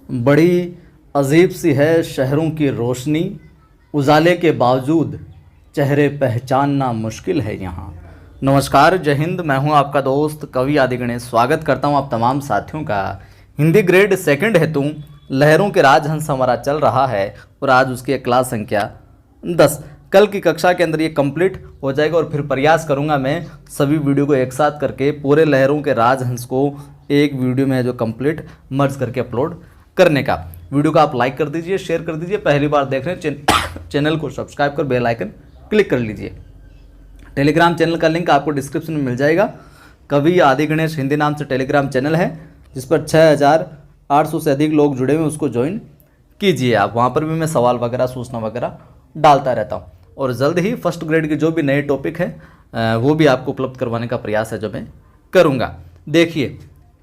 बड़ी अजीब सी है शहरों की रोशनी, उजाले के बावजूद चेहरे पहचानना मुश्किल है यहाँ। नमस्कार, जय हिंद। मैं हूँ आपका दोस्त कवि आदि गणेश। स्वागत करता हूँ आप तमाम साथियों का। हिंदी ग्रेड सेकंड हेतु लहरों के राजहंस हमारा चल रहा है और आज उसकी क्लास संख्या 10। कल की कक्षा के अंदर ये कंप्लीट हो जाएगा और फिर प्रयास करूंगा मैं सभी वीडियो को एक साथ करके पूरे लहरों के राजहंस को एक वीडियो में जो कंप्लीट मर्ज करके अपलोड करने का। वीडियो को आप लाइक कर दीजिए, शेयर कर दीजिए। पहली बार देख रहे हैं चैनल को सब्सक्राइब कर बेल आइकन क्लिक कर लीजिए। टेलीग्राम चैनल का लिंक आपको डिस्क्रिप्शन में मिल जाएगा। कवि आदि गणेश हिंदी नाम से टेलीग्राम चैनल है जिस पर 6800 से अधिक लोग जुड़े हुए हैं, उसको ज्वाइन कीजिए आप। वहाँ पर भी मैं सवाल वगैरह सूचना वगैरह डालता रहता हूँ और जल्द ही फर्स्ट ग्रेड के जो भी नए टॉपिक हैं वो भी आपको उपलब्ध करवाने का प्रयास है जो मैं करूँगा। देखिए,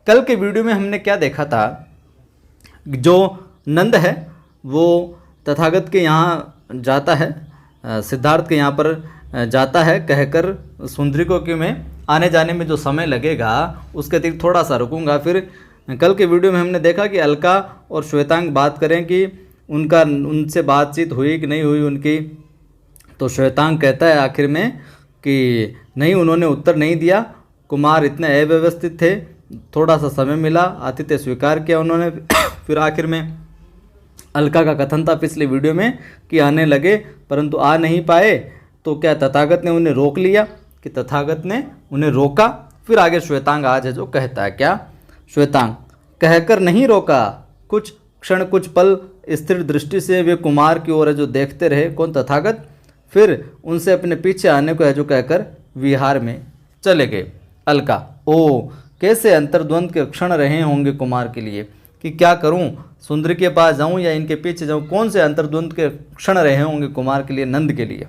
कल के वीडियो में हमने क्या देखा था। जो नंद है वो तथागत के यहाँ जाता है, सिद्धार्थ के यहाँ पर जाता है कहकर सुंदरी को कि मैं आने जाने में जो समय लगेगा उसके अतिरिक्त थोड़ा सा रुकूंगा। फिर कल के वीडियो में हमने देखा कि अलका और श्वेतांग बात करें कि उनसे बातचीत हुई कि नहीं हुई उनकी। तो श्वेतांग कहता है आखिर में कि नहीं, उन्होंने उत्तर नहीं दिया। कुमार इतने अव्यवस्थित थे, थोड़ा सा समय मिला, आतिथ्य स्वीकार किया उन्होंने। फिर आखिर में अलका का कथन था पिछले वीडियो में कि आने लगे परंतु आ नहीं पाए। तो क्या तथागत ने उन्हें रोक लिया कि तथागत ने उन्हें रोका। फिर आगे श्वेतांग आज है जो कहता है क्या, श्वेतांग कहकर नहीं रोका, कुछ क्षण कुछ पल स्थिर दृष्टि से वे कुमार की ओर है जो देखते रहे। कौन? तथागत। फिर उनसे अपने पीछे आने को है जो कहकर विहार में चले गए। अलका, ओ कैसे अंतर्द्वंद के क्षण रहे होंगे कुमार के लिए कि क्या करूं, सुंदरी के पास जाऊं या इनके पीछे जाऊं। कौन से अंतर्द्वंद के क्षण रहे होंगे कुमार के लिए, नंद के लिए।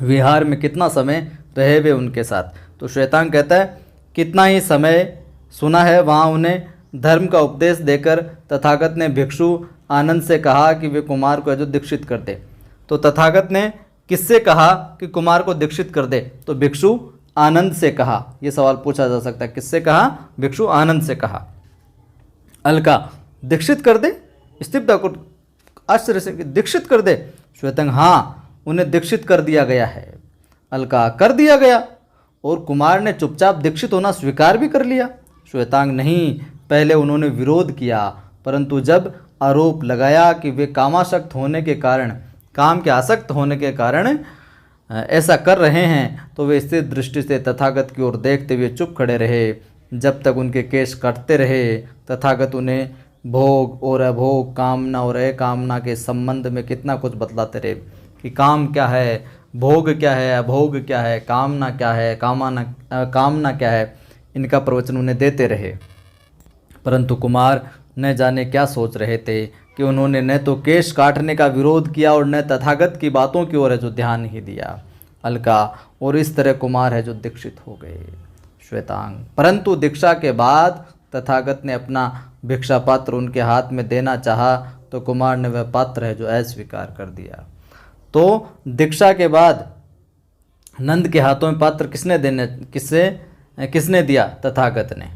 विहार में कितना समय रहे वे उनके साथ। तो श्वेतांग कहता है कितना ही समय सुना है। वहाँ उन्हें धर्म का उपदेश देकर तथागत ने भिक्षु आनंद से कहा कि वे कुमार को जो दीक्षित कर दे। तो तथागत ने किससे कहा कि कुमार को दीक्षित कर दे? तो भिक्षु आनंद से कहा। यह सवाल पूछा जा सकता है, किससे कहा? भिक्षु आनंद से कहा। अलका, दीक्षित कर दे? स्थिरता को आश्चर्य से, दीक्षित कर दे? श्वेतांग, हाँ, उन्हें दीक्षित कर दिया गया है। अलका, कर दिया गया? और कुमार ने चुपचाप दीक्षित होना स्वीकार भी कर लिया? श्वेतांग, नहीं, पहले उन्होंने विरोध किया, परंतु जब आरोप लगाया कि वे कामासक्त होने के कारण, काम के आसक्त होने के कारण ऐसा कर रहे हैं, तो वे स्थिर दृष्टि से तथागत की ओर देखते हुए चुप खड़े रहे। जब तक उनके केश कटते रहे, तथागत उन्हें भोग और अभोग, कामना और अकामना के संबंध में कितना कुछ बतलाते रहे कि काम क्या है, भोग क्या है, अभोग क्या है, कामना क्या है, कामना क्या है। इनका प्रवचन उन्हें देते रहे। परंतु कुमार न जाने क्या सोच रहे थे कि उन्होंने न तो केश काटने का विरोध किया और न तथागत की बातों की ओर है जो ध्यान ही दिया। अलका, और इस तरह कुमार है जो दीक्षित हो गए। श्वेतांग, परंतु दीक्षा के बाद तथागत ने अपना भिक्षा पात्र उनके हाथ में देना चाहा तो कुमार ने वह पात्र है जो अस्वीकार कर दिया। तो दीक्षा के बाद नंद के हाथों में पात्र किसने दिया? तथागत ने।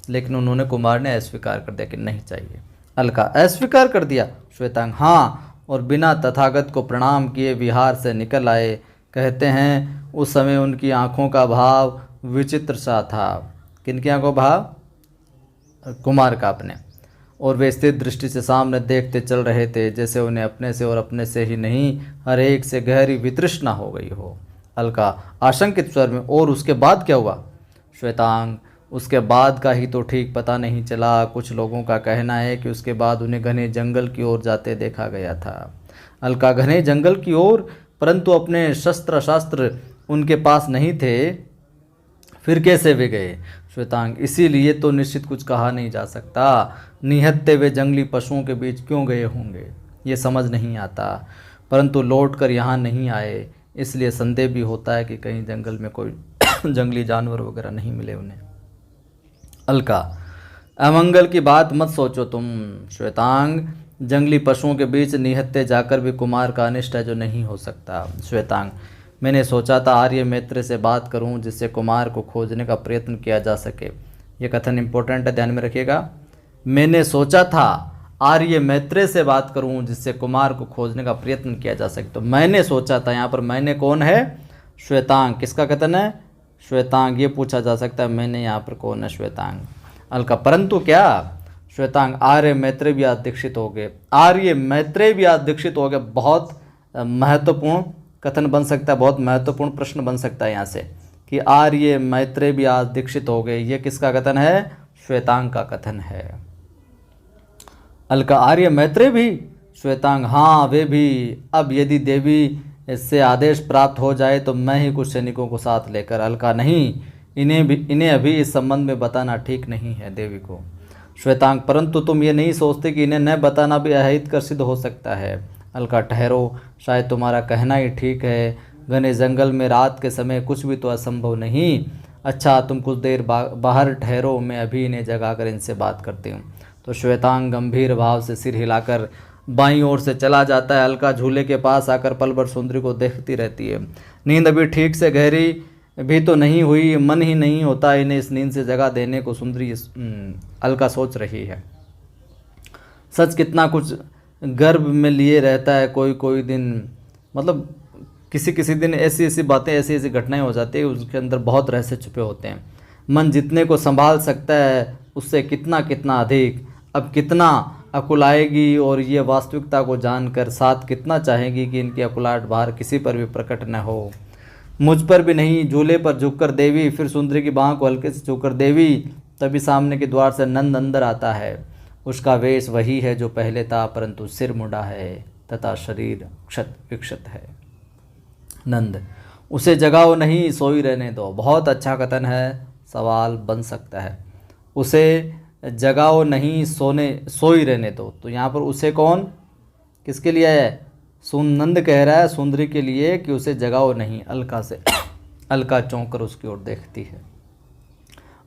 लेकिन उन्होंने, कुमार ने अस्वीकार कर दिया कि नहीं चाहिए। अलका, अस्वीकार कर दिया? श्वेतांग, हाँ, और बिना तथागत को प्रणाम किए विहार से निकल आए। कहते हैं उस समय उनकी आंखों का भाव विचित्र सा था। किनकी आंखों भाव? कुमार का अपने। और वे स्थिर दृष्टि से सामने देखते चल रहे थे जैसे उन्हें अपने से और अपने से ही नहीं हर एक से गहरी वितृष्णा हो गई हो। अलका, आशंकित स्वर में, और उसके बाद क्या हुआ? श्वेतांग, उसके बाद का ही तो ठीक पता नहीं चला। कुछ लोगों का कहना है कि उसके बाद उन्हें घने जंगल की ओर जाते देखा गया था। अलका, घने जंगल की ओर? परंतु अपने शास्त्र उनके पास नहीं थे, फिर कैसे वे गए? श्वेतांग, इसीलिए तो निश्चित कुछ कहा नहीं जा सकता। निहत्ते वे जंगली पशुओं के बीच क्यों गए होंगे ये समझ नहीं आता, परंतु लौट कर यहाँ नहीं आए, इसलिए संदेह भी होता है कि कहीं जंगल में कोई जंगली जानवर वगैरह नहीं मिले उन्हें। अलका, अमंगल की बात मत सोचो तुम। श्वेतांग, जंगली पशुओं के बीच निहत्ते जाकर भी कुमार का अनिष्ट है जो नहीं हो सकता। श्वेतांग, मैंने सोचा था आर्य मित्र से बात करूं जिससे कुमार को खोजने का प्रयत्न किया जा सके। ये कथन इंपॉर्टेंट है, ध्यान में रखिएगा। मैंने सोचा था आर्य मैत्रेय से बात करूं जिससे कुमार को खोजने का प्रयत्न किया जा सके। तो मैंने सोचा था, यहाँ पर मैंने कौन है? श्वेतांग। किसका कथन है? श्वेतांग। ये पूछा जा सकता है मैंने यहाँ पर कौन है? श्वेतांग। अलका परंतु क्या? श्वेतांग आर्य मैत्रेय भी आज दीक्षित हो गए। आर्य मैत्रेय भी आज दीक्षित हो गए। बहुत महत्वपूर्ण कथन बन सकता है, बहुत महत्वपूर्ण प्रश्न बन सकता है यहाँ से कि आर्य मैत्रेय भी आज दीक्षित हो गए। ये किसका कथन है? श्वेतांग का कथन है। अलका आर्य मैत्रेय भी? श्वेतांग हाँ वे भी। अब यदि देवी से आदेश प्राप्त हो जाए तो मैं ही कुछ सैनिकों को साथ लेकर। अलका नहीं, इन्हें अभी इस संबंध में बताना ठीक नहीं है देवी को। श्वेतांग परंतु तुम ये नहीं सोचते कि इन्हें न बताना भी अहितकर सिद्ध हो सकता है। अलका ठहरो, शायद तुम्हारा कहना ही ठीक है। घने जंगल में रात के समय कुछ भी तो असंभव नहीं। अच्छा तुम कुछ देर बाहर ठहरो, मैं अभी इन्हें जगाकर इनसे बात करती हूँ। तो श्वेतांग गंभीर भाव से सिर हिलाकर बाईं ओर से चला जाता है। अलका झूले के पास आकर पल भर सुंदरी को देखती रहती है। नींद अभी ठीक से गहरी भी तो नहीं हुई, मन ही नहीं होता इन्हें इस नींद से जगा देने को। सुंदरी अलका सोच रही है, सच कितना कुछ गर्भ में लिए रहता है। कोई कोई दिन, मतलब किसी किसी दिन ऐसी ऐसी बातें, ऐसी ऐसी घटनाएं हो जाती है, उसके अंदर बहुत रहस्य छुपे होते हैं। मन जितने को संभाल सकता है उससे कितना कितना अधिक अब कितना अकुलाएगी, और ये वास्तविकता को जानकर साथ कितना चाहेगी कि इनकी अकुलाहट बाहर किसी पर भी प्रकट न हो, मुझ पर भी नहीं। झूले पर झुककर देवी, फिर सुंदरी की बाँह को हल्के से छूकर देवी। तभी सामने के द्वार से नंद अंदर आता है। उसका वेश वही है जो पहले था, परंतु सिर मुड़ा है तथा शरीर क्षत विक्षत है। नंद उसे जगाओ नहीं, सोई रहने दो। बहुत अच्छा कथन है, सवाल बन सकता है। उसे जगाओ नहीं, सोई रहने दो। तो यहाँ पर उसे कौन, किसके लिए है? नंद कह रहा है सुंदरी के लिए कि उसे जगाओ नहीं। अलका से अलका चौंक कर उसकी ओर देखती है।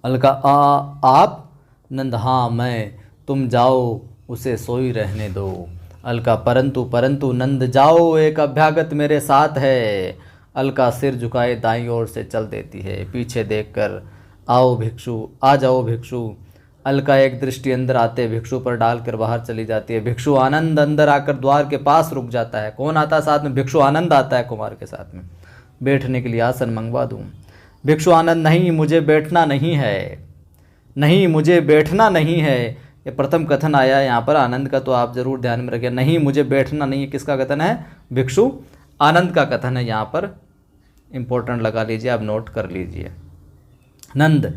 अलका आप? नंद हाँ मैं। तुम जाओ, उसे सोई रहने दो। अलका परंतु नंद जाओ, एक अभ्यागत मेरे साथ है। अलका सिर झुकाए दाईं ओर से चल देती है, पीछे देखकर आओ भिक्षु, आ जाओ भिक्षु। अलका एक दृष्टि अंदर आते भिक्षु पर डालकर बाहर चली जाती है। भिक्षु आनंद अंदर आकर द्वार के पास रुक जाता है। कौन आता है साथ में? भिक्षु आनंद आता है कुमार के साथ में। बैठने के लिए आसन मंगवा दूं? भिक्षु आनंद नहीं, मुझे बैठना नहीं है, नहीं मुझे बैठना नहीं है। ये प्रथम कथन आया है यहाँ पर आनंद का, तो आप जरूर ध्यान में रखें। नहीं मुझे बैठना नहीं है, किसका कथन है? भिक्षु आनंद का कथन है। यहाँ पर इंपॉर्टेंट लगा लीजिए, आप नोट कर लीजिए। नंद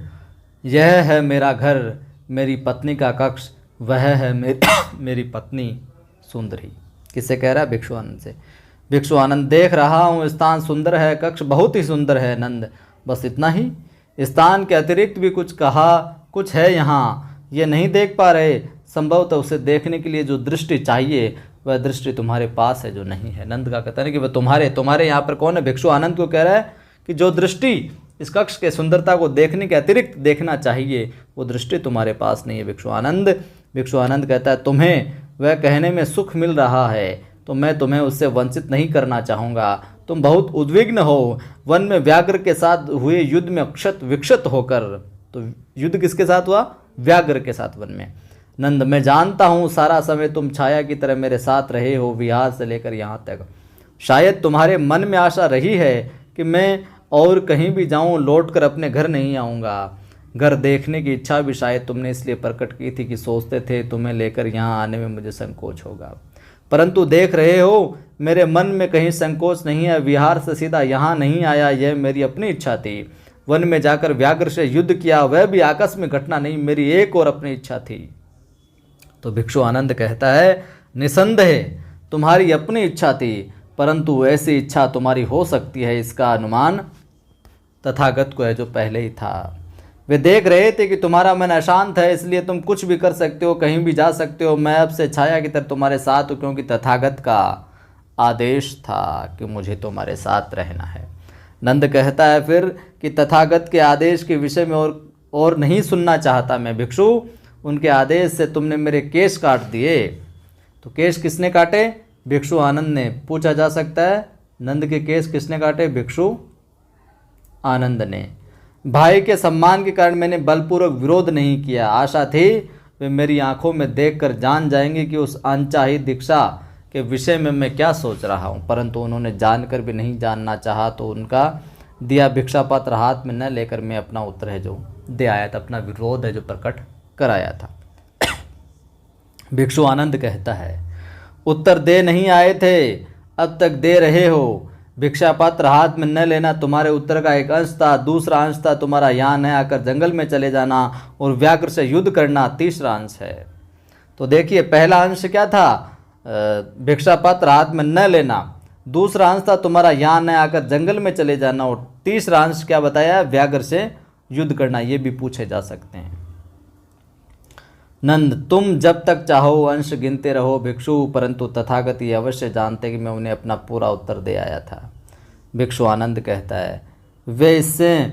यह है मेरा घर, मेरी पत्नी का कक्ष, वह है मेरी पत्नी सुंदरी। किससे कह रहा है? भिक्षु आनंद से। भिक्षु आनंद देख रहा हूँ, स्थान सुंदर है, कक्ष बहुत ही सुंदर है। नंद बस इतना ही? स्थान के अतिरिक्त भी कुछ है यहाँ, ये नहीं देख पा रहे। संभवतः उसे देखने के लिए जो दृष्टि चाहिए वह दृष्टि तुम्हारे पास है जो नहीं है। नंद का कहता है कि वह तुम्हारे यहाँ पर कौन है? भिक्षु आनंद को कह रहा है कि जो दृष्टि इस कक्ष के सुंदरता को देखने के अतिरिक्त देखना चाहिए वो दृष्टि तुम्हारे पास नहीं है। भिक्षु आनंद कहता है तुम्हें वह कहने में सुख मिल रहा है तो मैं तुम्हें उससे वंचित नहीं करना चाहूँगा। तुम बहुत उद्विग्न हो, वन में व्याघ्र के साथ हुए युद्ध में क्षत विक्षत होकर। तो युद्ध किसके साथ हुआ? व्याघ्र के साथ वन में। नंद मैं जानता हूँ सारा समय तुम छाया की तरह मेरे साथ रहे हो, विहार से लेकर यहाँ तक। शायद तुम्हारे मन में आशा रही है कि मैं और कहीं भी जाऊं, लौटकर अपने घर नहीं आऊँगा। घर देखने की इच्छा भी शायद तुमने इसलिए प्रकट की थी कि सोचते थे तुम्हें लेकर यहाँ आने में मुझे संकोच होगा, परंतु देख रहे हो मेरे मन में कहीं संकोच नहीं है। विहार से सीधा यहाँ नहीं आया, यह मेरी अपनी इच्छा थी। वन में जाकर व्याघ्र से युद्ध किया, वह भी आकस्मिक घटना नहीं, मेरी एक और अपनी इच्छा थी। तो भिक्षु आनंद कहता है निसंदेह तुम्हारी अपनी इच्छा थी, परंतु ऐसी इच्छा तुम्हारी हो सकती है इसका अनुमान तथागत को है जो पहले ही था। वे देख रहे थे कि तुम्हारा मन अशांत है, इसलिए तुम कुछ भी कर सकते हो, कहीं भी जा सकते हो। मैं अब से छाया की तरह तुम्हारे साथ हूँ, क्योंकि तथागत का आदेश था कि मुझे तुम्हारे साथ रहना है। नंद कहता है फिर कि तथागत के आदेश के विषय में और नहीं सुनना चाहता मैं भिक्षु। उनके आदेश से तुमने मेरे केश काट दिए। तो केश किसने काटे? भिक्षु आनंद ने। पूछा जा सकता है नंद के केश किसने काटे? भिक्षु आनंद ने। भाई के सम्मान के कारण मैंने बलपूर्वक विरोध नहीं किया। आशा थी वे मेरी आंखों में देखकर जान जाएंगे कि उस अनचाही दीक्षा के विषय में मैं क्या सोच रहा हूँ। परंतु उन्होंने जानकर भी नहीं जानना चाहा, तो उनका दिया भिक्षा पात्र हाथ में न लेकर मैं अपना उत्तर है जो दे आया था, अपना विरोध है जो प्रकट कराया था। भिक्षु आनंद कहता है, उत्तर दे नहीं आए थे, अब तक दे रहे हो। भिक्षा पात्र हाथ में न लेना तुम्हारे उत्तर का एक अंश था, दूसरा अंश था तुम्हारा यहाँ न आकर जंगल में चले जाना और व्याघ्र से युद्ध करना, तीसरा अंश है। तो देखिए, पहला अंश क्या था, भिक्षा पात्र हाथ में न लेना, दूसरा अंश था तुम्हारा यहाँ न आकर जंगल में चले जाना, और तीसरा अंश क्या बताया, व्याघ्र से युद्ध करना। ये भी पूछे जा सकते हैं। नंद, तुम जब तक चाहो अंश गिनते रहो भिक्षु, परंतु तथागत ये अवश्य जानते कि मैं उन्हें अपना पूरा उत्तर दे आया था। भिक्षु आनंद कहता है, वे इससे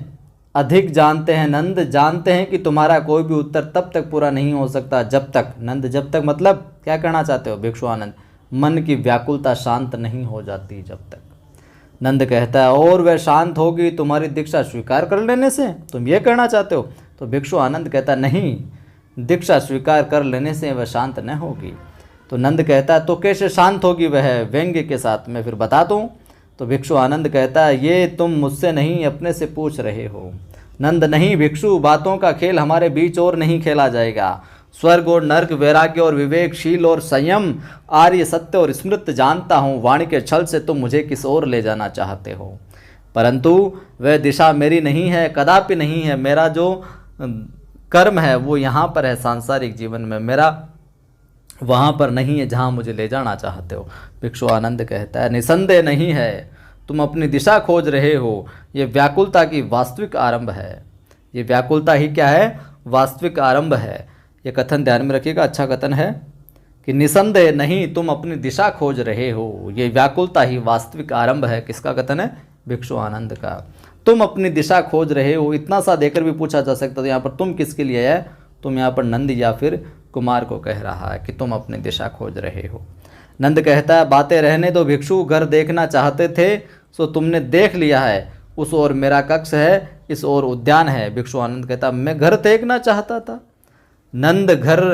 अधिक जानते हैं नंद, जानते हैं कि तुम्हारा कोई भी उत्तर तब तक पूरा नहीं हो सकता जब तक, नंद जब तक मतलब क्या कहना चाहते हो भिक्षु आनंद, मन की व्याकुलता शांत नहीं हो जाती जब तक। नंद कहता है, और वह शांत होगी तुम्हारी दीक्षा स्वीकार कर लेने से, तुम ये कहना चाहते हो। तो भिक्षु आनंद कहता, नहीं, दीक्षा स्वीकार कर लेने से वह शांत न होगी। तो नंद कहता है, तो कैसे शांत होगी वह, व्यंग्य के साथ मैं फिर बता दूं। तो भिक्षु आनंद कहता है, ये तुम मुझसे नहीं अपने से पूछ रहे हो। नंद, नहीं भिक्षु, बातों का खेल हमारे बीच और नहीं खेला जाएगा। स्वर्ग और नर्क, वैराग्य और विवेकशील और संयम, आर्य सत्य और स्मृत जानता हूँ। वाणी के छल से तुम मुझे किस ओर ले जाना चाहते हो, परंतु वह दिशा मेरी नहीं है, कदापि नहीं है। मेरा जो कर्म है वो यहाँ पर है सांसारिक जीवन में, मेरा वहाँ पर नहीं है जहाँ मुझे ले जाना चाहते हो। भिक्षु आनंद कहता है, निसंदेह नहीं है, तुम अपनी दिशा खोज रहे हो। ये व्याकुलता की वास्तविक आरंभ है। ये व्याकुलता ही क्या है, वास्तविक आरंभ है। ये कथन ध्यान में रखिएगा, अच्छा कथन है कि निसंदेह नहीं, तुम अपनी दिशा खोज रहे हो। ये व्याकुलता ही वास्तविक आरंभ है। किसका कथन है, भिक्षु आनंद का। तुम अपनी दिशा खोज रहे हो, इतना सा देकर भी पूछा जा सकता था यहाँ पर तुम किसके लिए है, तुम यहाँ पर नंद या फिर कुमार को कह रहा है कि तुम अपनी दिशा खोज रहे हो। नंद कहता है, बातें रहने दो भिक्षु, घर देखना चाहते थे सो तुमने देख लिया है। उस ओर मेरा कक्ष है, इस ओर उद्यान है। भिक्षु आनंद कहता, मैं घर देखना चाहता था। नंद, घर,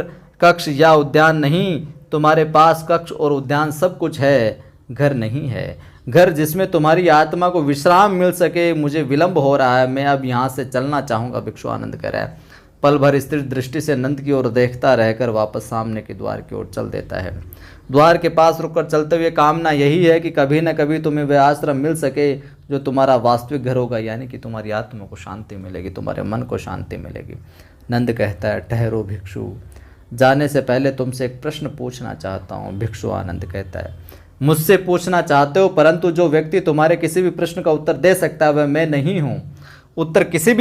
कक्ष या उद्यान नहीं, तुम्हारे पास कक्ष और उद्यान सब कुछ है, घर नहीं है। घर जिसमें तुम्हारी आत्मा को विश्राम मिल सके। मुझे विलंब हो रहा है, मैं अब यहाँ से चलना चाहूँगा। भिक्षु आनंद कह रहा है। पल भर स्थिर दृष्टि से नंद की ओर देखता रहकर वापस सामने के द्वार की ओर चल देता है। द्वार के पास रुककर चलते हुए कामना यही है कि कभी न कभी तुम्हें वह आश्रम मिल सके जो तुम्हारा वास्तविक घर होगा, यानी कि तुम्हारी आत्मा को शांति मिलेगी, तुम्हारे मन को शांति मिलेगी। नंद कहता है, ठहरो भिक्षु, जाने से पहले तुमसे एक प्रश्न पूछना चाहता हूँ। भिक्षु आनंद कहता है, मुझसे पूछना चाहते हो, परंतु जो व्यक्ति तुम्हारे किसी भी प्रश्न का उत्तर दे सकता है वह मैं नहीं हूँ। उत्तर किसी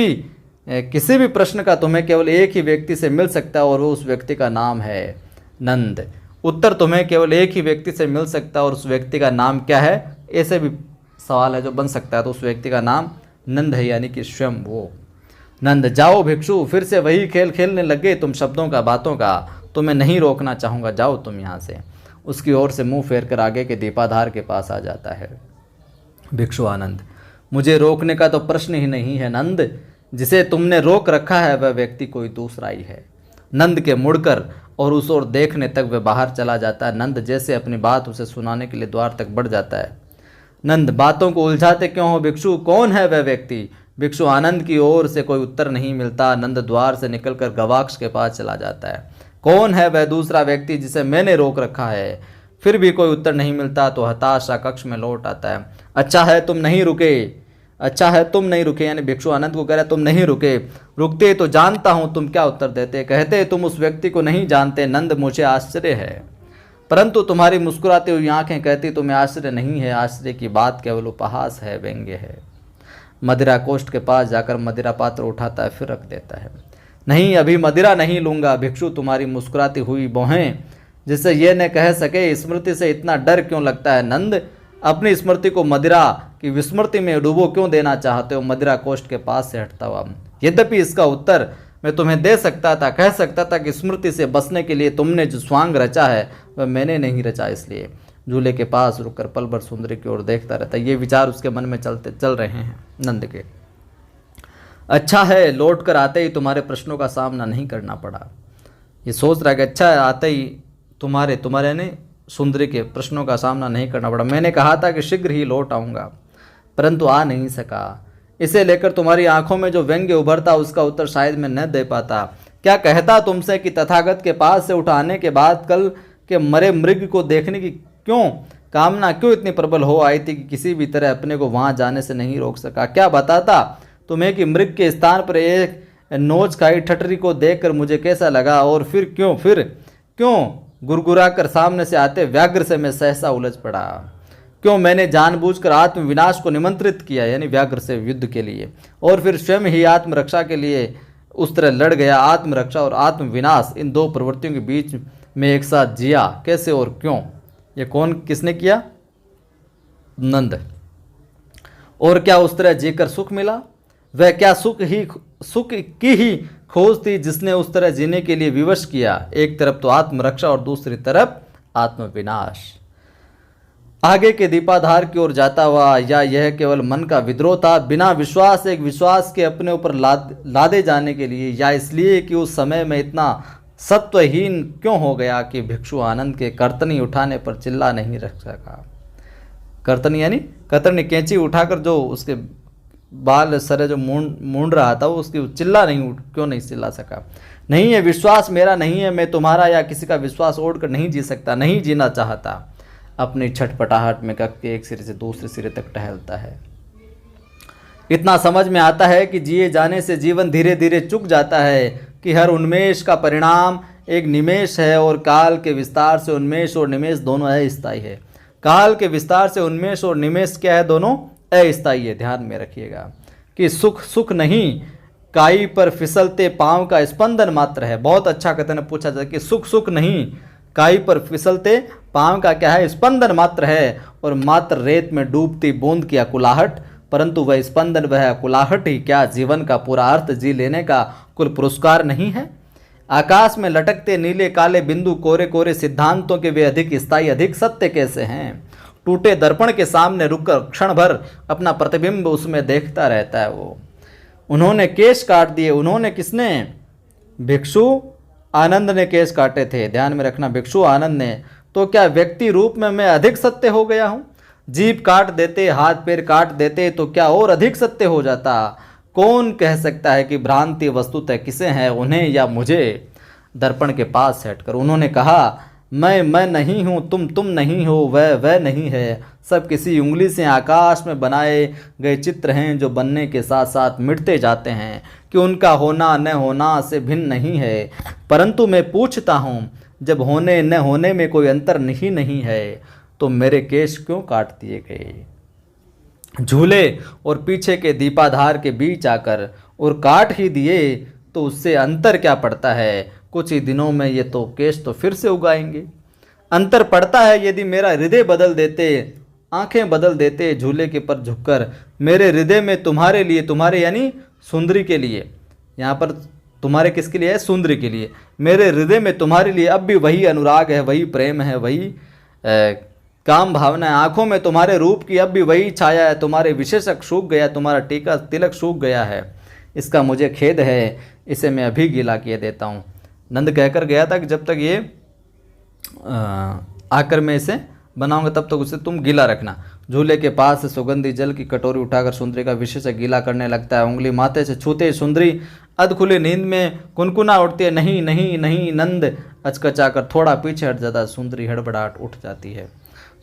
भी प्रश्न का तुम्हें केवल एक ही व्यक्ति से मिल सकता है और वो उस व्यक्ति का नाम है नंद। उत्तर तुम्हें केवल एक ही व्यक्ति से मिल सकता है और उस व्यक्ति का नाम क्या है, ऐसे भी सवाल है जो बन सकता है। तो उस व्यक्ति का नाम नंद है, यानी कि स्वयं वो नंद। जाओ भिक्षु, फिर से वही खेल खेलने लगे तुम शब्दों का, बातों का। तुम्हें नहीं रोकना चाहूँगा, जाओ तुम यहाँ से। उसकी ओर से मुंह फेर कर आगे के दीपाधार के पास आ जाता है। भिक्षु आनंद, मुझे रोकने का तो प्रश्न ही नहीं है नंद, जिसे तुमने रोक रखा है वह व्यक्ति कोई दूसरा ही है। नंद के मुड़कर और उस ओर देखने तक वह बाहर चला जाता है। नंद जैसे अपनी बात उसे सुनाने के लिए द्वार तक बढ़ जाता है। नंद, बातों को उलझाते क्यों हो भिक्षु, कौन है वह व्यक्ति। भिक्षु आनंद की ओर से कोई उत्तर नहीं मिलता। नंद द्वार से निकलकर गवाक्ष के पास चला जाता है। कौन है वह दूसरा व्यक्ति जिसे मैंने रोक रखा है। फिर भी कोई उत्तर नहीं मिलता तो हताशा कक्ष में लौट आता है। अच्छा है तुम नहीं रुके, अच्छा है तुम नहीं रुके, यानी भिक्षु आनंद को कह रहा है तुम नहीं रुके। रुकते तो जानता हूँ तुम क्या उत्तर देते। कहते तुम उस व्यक्ति को नहीं जानते। नंद, मुझे आश्चर्य है, परंतु तुम्हारी मुस्कुराती हुई आंखें कहती तुम्हें आश्चर्य नहीं है। आश्चर्य की बात केवल उपहास है, व्यंग्य है। मदिरा कोष्ठ के पास जाकर मदिरा पात्र उठाता है, फिर रख देता है। नहीं, अभी मदिरा नहीं लूंगा। भिक्षु, तुम्हारी मुस्कुराती हुई भौहें जिससे ये न कह सके स्मृति से इतना डर क्यों लगता है। नंद, अपनी स्मृति को मदिरा की विस्मृति में डूबो क्यों देना चाहते हो। मदिरा कोष्ठ के पास से हटता हुआ, यद्यपि इसका उत्तर मैं तुम्हें दे सकता था, कह सकता था कि स्मृति से बचने के लिए तुमने जो स्वांग रचा है वह मैंने नहीं रचा। इसलिए झूले के पास रुककर पल भर सुंदरी की ओर देखता रहता। ये विचार उसके मन में चल रहे हैं नंद के। अच्छा है, लौट कर आते ही तुम्हारे प्रश्नों का सामना नहीं करना पड़ा। ये सोच रहा कि अच्छा आते ही तुम्हारे ने सुंदरी के प्रश्नों का सामना नहीं करना पड़ा। मैंने कहा था कि शीघ्र ही लौट आऊँगा, परंतु आ नहीं सका। इसे लेकर तुम्हारी आंखों में जो व्यंग्य उभरता उसका उत्तर शायद मैं न दे पाता। क्या कहता तुमसे कि तथागत के पास से उठाने के बाद कल के मरे मृग को देखने की क्यों कामना क्यों इतनी प्रबल हो आई थी कि किसी भी तरह अपने को वहां जाने से नहीं रोक सका। क्या बताता तुम्हें कि मृग के स्थान पर एक नोच खाई ठटरी को देखकर मुझे कैसा लगा, और फिर क्यों गुरगुरा कर सामने से आते व्याघ्र से मैं सहसा उलझ पड़ा। क्यों मैंने जानबूझकर आत्मविनाश को निमंत्रित किया, यानी व्याघ्र से युद्ध के लिए, और फिर स्वयं ही आत्मरक्षा के लिए उस तरह लड़ गया। आत्मरक्षा और आत्मविनाश, इन दो प्रवृत्तियों के बीच में एक साथ जिया, कैसे और क्यों? ये कौन किसने किया? नंद। और क्या उस तरह जीकर सुख मिला? वह क्या सुख की ही खोज थी जिसने उस तरह जीने के लिए विवश किया। एक तरफ तो आत्मरक्षा और दूसरी तरफ आत्मविनाश। आगे के दीपाधार की ओर जाता हुआ, या यह केवल मन का विद्रोह था, बिना विश्वास एक विश्वास के अपने ऊपर लादे जाने के लिए, या इसलिए कि उस समय में इतना सत्वहीन क्यों हो गया कि भिक्षु आनंद के कर्तनी उठाने पर चिल्ला नहीं रख सका। कर्तनी यानी कतरनी, कैंची उठाकर जो उसके बाल सरे जो मूंड रहा था, वो उसकी क्यों नहीं चिल्ला सका। नहीं है विश्वास मेरा, नहीं है मैं तुम्हारा, या किसी का विश्वास ओढ़कर नहीं जी सकता, नहीं जीना चाहता। अपनी छटपटाहट में कक के एक सिरे से दूसरे सिरे तक टहलता है। इतना समझ में आता है कि जिए जाने से जीवन धीरे धीरे चुक जाता है, कि हर उन्मेष का परिणाम एक निमेष है, और काल के विस्तार से उन्मेष और निमेष दोनों अस्थायी है। काल के विस्तार से उन्मेष और निमेष क्या है? दोनों अस्थायी है। ध्यान में रखिएगा कि सुख नहीं, काई पर फिसलते पांव का स्पंदन मात्र है। बहुत अच्छा कथन पूछा जाए कि सुख नहीं, काई पर फिसलते पांव का क्या है? स्पंदन मात्र है, और मात्र रेत में डूबती बूंद की अकुलाहट, परंतु वह स्पंदन, वह अकुलाहट ही क्या जीवन का पूरा अर्थ जी लेने का कुल पुरस्कार नहीं है? आकाश में लटकते नीले काले बिंदु कोरे कोरे सिद्धांतों के वे अधिक स्थायी, अधिक सत्य कैसे हैं? टूटे दर्पण के सामने रुककर क्षण भर अपना प्रतिबिंब उसमें देखता रहता है वो। उन्होंने केश काट दिए। उन्होंने किसने? भिक्षु आनंद ने केश काटे थे। ध्यान में रखना, भिक्षु आनंद ने। तो क्या व्यक्ति रूप में मैं अधिक सत्य हो गया हूं? जीभ काट देते, हाथ पैर काट देते तो क्या और अधिक सत्य हो जाता? कौन कह सकता है कि भ्रांति वस्तुतः किसे है, उन्हें या मुझे? दर्पण के पास हटकर उन्होंने कहा, मैं नहीं हूँ, तुम नहीं हो, वह नहीं है। सब किसी उंगली से आकाश में बनाए गए चित्र हैं, जो बनने के साथ साथ मिटते जाते हैं, कि उनका होना न होना से भिन्न नहीं है। परंतु मैं पूछता हूँ, जब होने न होने में कोई अंतर नहीं है, तो मेरे केश क्यों काट दिए गए? झूले और पीछे के दीपाधार के बीच आकर और काट ही दिए तो उससे अंतर क्या पड़ता है? कुछ ही दिनों में ये तो केश तो फिर से उगाएंगे। अंतर पड़ता है यदि मेरा हृदय बदल देते, आंखें बदल देते, झूले के पर झुककर मेरे हृदय में तुम्हारे लिए, तुम्हारे यानी सुंदरी के लिए, यहाँ पर तुम्हारे किसके लिए है? सुंदरी के लिए। मेरे हृदय में तुम्हारे लिए अब भी वही अनुराग है, वही प्रेम है, वही काम भावना है। आंखों में तुम्हारे रूप की अब भी वही छाया है। तुम्हारे विशेषक सूख गया, तुम्हारा टीका तिलक सूख गया है। इसका मुझे खेद है, इसे मैं अभी गीला किए देता हूँ। नंद कहकर गया था कि जब तक ये आकर मैं इसे बनाऊंगा तब तक उसे तुम गीला रखना। झूले के पास से सुगंधी जल की कटोरी उठाकर सुंदरी का विशेष गीला करने लगता है। उंगली माथे से छूते सुंदरी अधखुली नींद में कुनकुना उठती है, नहीं नहीं नहीं। नंद अचकचाकर थोड़ा पीछे हट जाता है। सुंदरी हड़बड़ाहट उठ जाती है।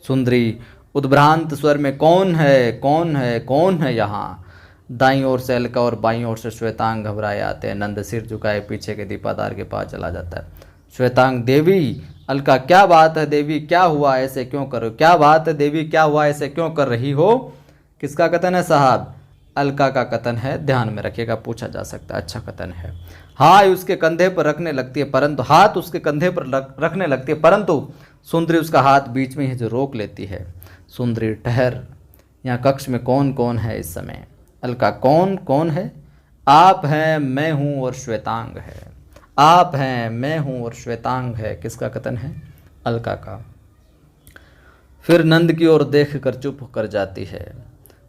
सुंदरी उद्भ्रांत स्वर में, कौन है कौन है कौन है यहाँ? दाईं ओर से अलका और बाईं ओर से श्वेतांग घबराए आते हैं। नंद सिर झुकाए पीछे के दीपाधार के पास चला जाता है। श्वेतांग, देवी। अलका, क्या बात है देवी, क्या हुआ, ऐसे क्यों कर रहे हो? क्या बात है देवी, क्या हुआ, ऐसे क्यों कर रही हो? किसका कथन है साहब? अलका का कथन है। ध्यान में रखिएगा, पूछा जा सकता है। अच्छा कथन है। हाथ उसके कंधे पर रखने लगती है, परंतु हाथ उसके कंधे पर रखने लगती है, परंतु सुंदरी उसका हाथ बीच में ही जो रोक लेती है। सुंदरी, ठहर, यहाँ कक्ष में कौन कौन है इस समय? अलका, कौन कौन है? आप हैं, मैं हूँ और श्वेतांग है। आप हैं, मैं हूँ और श्वेतांग है। किसका कथन है? अलका का। फिर नंद की ओर देख कर चुप कर जाती है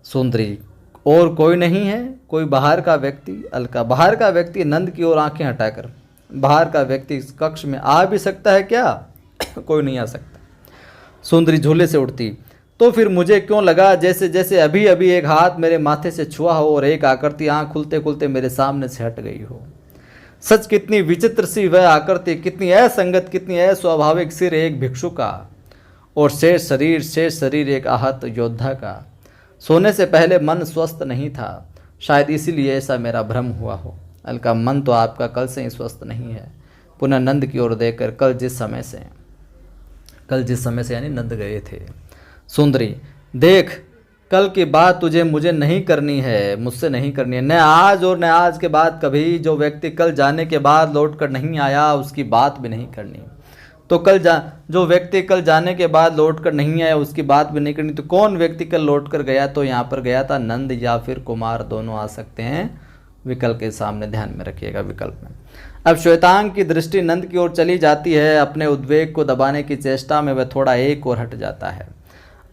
सुंदरी। और कोई नहीं है? कोई बाहर का व्यक्ति? अलका, बाहर का व्यक्ति। नंद की ओर आंखें हटाकर, बाहर का व्यक्ति इस कक्ष में आ भी सकता है क्या? कोई नहीं आ सकता। सुंदरी झूले से उठती। तो फिर मुझे क्यों लगा जैसे जैसे अभी अभी एक हाथ मेरे माथे से छुआ हो और एक आकृति आँख खुलते खुलते मेरे सामने से हट गई हो। सच कितनी विचित्र सी वह आकृति, कितनी असंगत, कितनी अस्वाभाविक। सिर एक भिक्षु का और शेष शरीर एक आहत योद्धा का। सोने से पहले मन स्वस्थ नहीं था, शायद इसीलिए ऐसा मेरा भ्रम हुआ हो। अलका, मन तो आपका कल से ही स्वस्थ नहीं है। पुनः नंद की ओर देखकर, कल जिस समय से यानी नंद गए थे। सुंदरी, देख, कल की बात तुझे मुझे नहीं करनी है, मुझसे नहीं करनी है। न आज और न आज के बाद कभी। जो व्यक्ति कल जाने के बाद लौट कर नहीं आया उसकी बात भी नहीं करनी। तो जो व्यक्ति कल जाने के बाद लौट कर नहीं आया उसकी बात भी नहीं करनी। तो कौन व्यक्ति कल लौट कर गया? तो यहाँ पर गया था नंद या फिर कुमार, दोनों आ सकते हैं। विकल्प के सामने ध्यान में रखिएगा विकल्प में। अब श्वेतांग की दृष्टि नंद की ओर चली जाती है। अपने उद्वेग को दबाने की चेष्टा में वह थोड़ा एक और हट जाता है।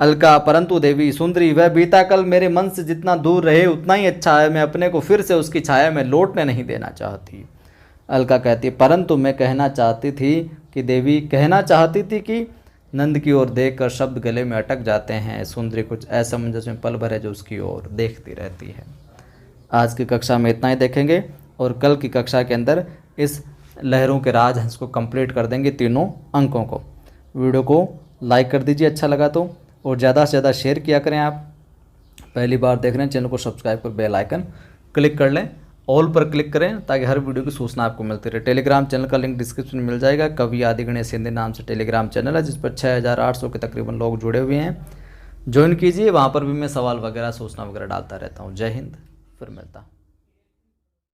अलका, परंतु देवी। सुंदरी, वह बीता कल मेरे मन से जितना दूर रहे उतना ही अच्छा है। मैं अपने को फिर से उसकी छाया में लौटने नहीं देना चाहती। अलका कहती, परंतु मैं कहना चाहती थी कि नंद की ओर देखकर शब्द गले में अटक जाते हैं। सुंदरी कुछ असमंजस में पल भर है जो उसकी ओर देखती रहती है। आज की कक्षा में इतना ही देखेंगे और कल की कक्षा के अंदर इस लहरों के राजहंस को कंप्लीट कर देंगे, तीनों अंकों को। वीडियो को लाइक कर दीजिए अच्छा लगा तो, और ज़्यादा से ज़्यादा शेयर किया करें। आप पहली बार देख रहे हैं चैनल को सब्सक्राइब कर बेल आइकन क्लिक कर लें, ऑल पर क्लिक करें ताकि हर वीडियो की सूचना आपको मिलती रहे। टेलीग्राम चैनल का लिंक डिस्क्रिप्शन में मिल जाएगा। कवि आदि गणेश हिंदी नाम से टेलीग्राम चैनल है जिस पर 6800 के तकरीबन लोग जुड़े हुए हैं। ज्वाइन कीजिए, वहाँ पर भी मैं सवाल वगैरह सूचना वगैरह डालता रहता हूँ। जय हिंद, फिर मिलता हूँ।